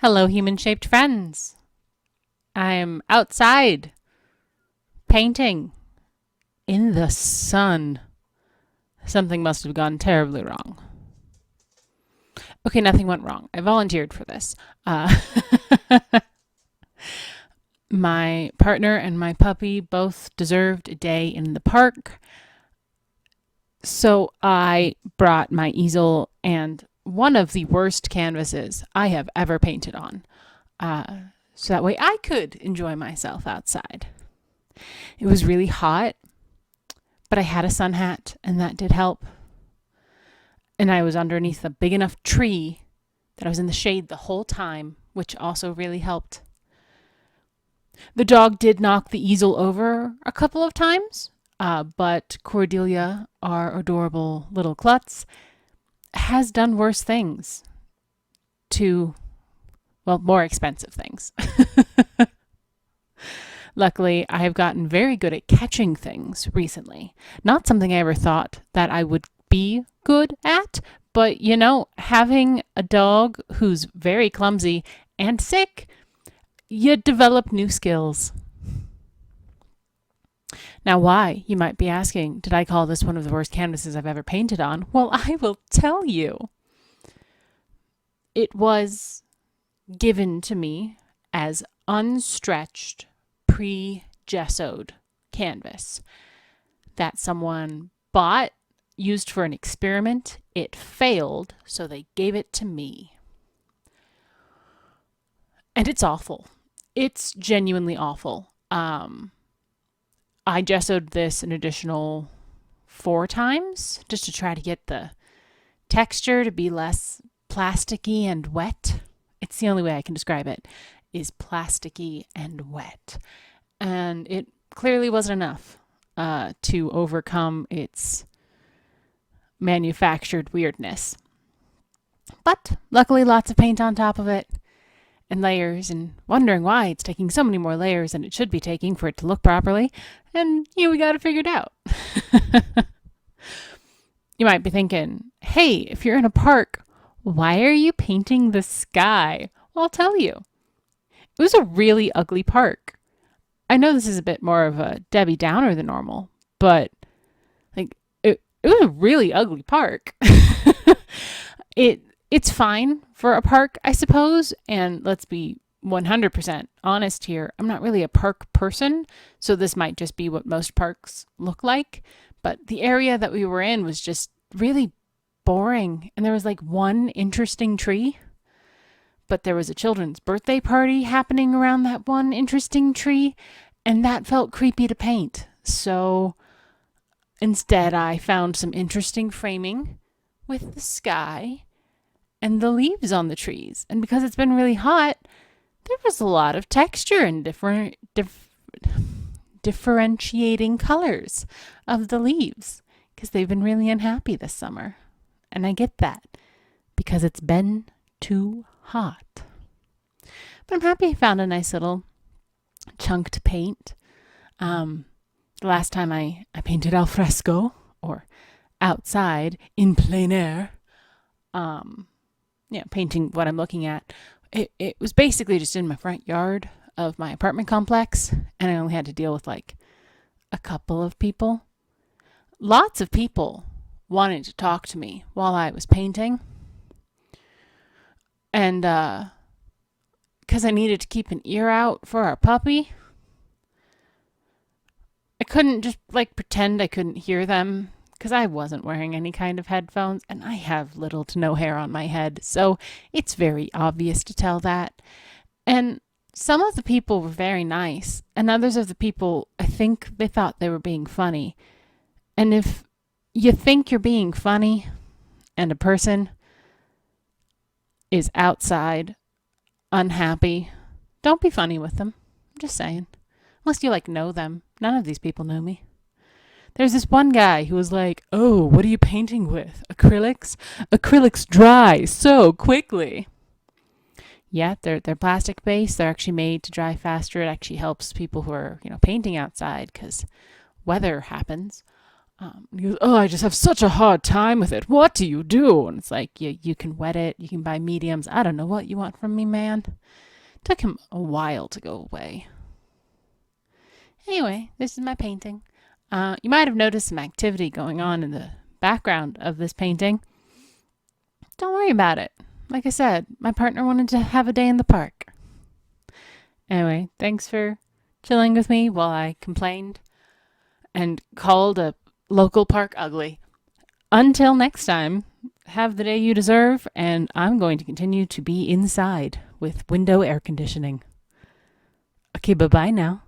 Hello, human-shaped friends. I'm outside painting in the sun. Something must have gone terribly wrong. Okay, nothing went wrong. I volunteered for this. My partner and my puppy both deserved a day in the park. So I brought my easel and one of the worst canvases I have ever painted on. So that way I could enjoy myself outside. It was really hot, but I had a sun hat and that did help. And I was underneath a big enough tree that I was in the shade the whole time, which also really helped. The dog did knock the easel over a couple of times, but Cordelia, our adorable little klutz, has done worse things to, well, more expensive things. Luckily, I have gotten very good at catching things recently. Not something I ever thought that I would be good at, but having a dog who's very clumsy and sick, you develop new skills. Now, why, you might be asking, did I call this one of the worst canvases I've ever painted on? Well, I will tell you. It was given to me as unstretched, pre-gessoed canvas that someone bought, used for an experiment. It failed, so they gave it to me. And it's awful. It's genuinely awful. I gessoed this an additional 4 times just to try to get the texture to be less plasticky and wet. It's the only way I can describe it, is plasticky and wet. And it clearly wasn't enough to overcome its manufactured weirdness. But luckily lots of paint on top of it and layers, and wondering why it's taking so many more layers than it should be taking for it to look properly. And we got it figured out. You might be thinking, hey, if you're in a park, why are you painting the sky? Well, I'll tell you. It was a really ugly park. I know this is a bit more of a Debbie Downer than normal, but it was a really ugly park. It's fine for a park, I suppose, and let's be 100% honest here. I'm not really a park person, so this might just be what most parks look like, but the area that we were in was just really boring, and there was like one interesting tree, but there was a children's birthday party happening around that one interesting tree, and that felt creepy to paint. So instead, I found some interesting framing with the sky and the leaves on the trees. And because it's been really hot, there was a lot of texture and differentiating colors of the leaves because they've been really unhappy this summer. And I get that because it's been too hot. But I'm happy I found a nice little chunk to paint. The last time I painted al fresco, or outside in plein air, painting what I'm looking at, it was basically just in my front yard of my apartment complex, and I only had to deal with like a couple of people. Lots of people wanted to talk to me while I was painting, and because I needed to keep an ear out for our puppy, I couldn't just pretend I couldn't hear them because I wasn't wearing any kind of headphones, and I have little to no hair on my head, so it's very obvious to tell that. And some of the people were very nice, and others of the people, I think they thought they were being funny. And if you think you're being funny and a person is outside unhappy, don't be funny with them. I'm just saying. Unless you know them. None of these people know me. There's this one guy who was like, oh, what are you painting with? Acrylics? Acrylics dry so quickly. Yeah, they're plastic based. They're actually made to dry faster. It actually helps people who are, painting outside because weather happens. He goes, oh, I just have such a hard time with it. What do you do? And it's like, you can wet it. You can buy mediums. I don't know what you want from me, man. Took him a while to go away. Anyway, this is my painting. You might have noticed some activity going on in the background of this painting. Don't worry about it. Like I said, my partner wanted to have a day in the park. Anyway, thanks for chilling with me while I complained and called a local park ugly. Until next time, have the day you deserve, and I'm going to continue to be inside with window air conditioning. Okay, bye-bye now.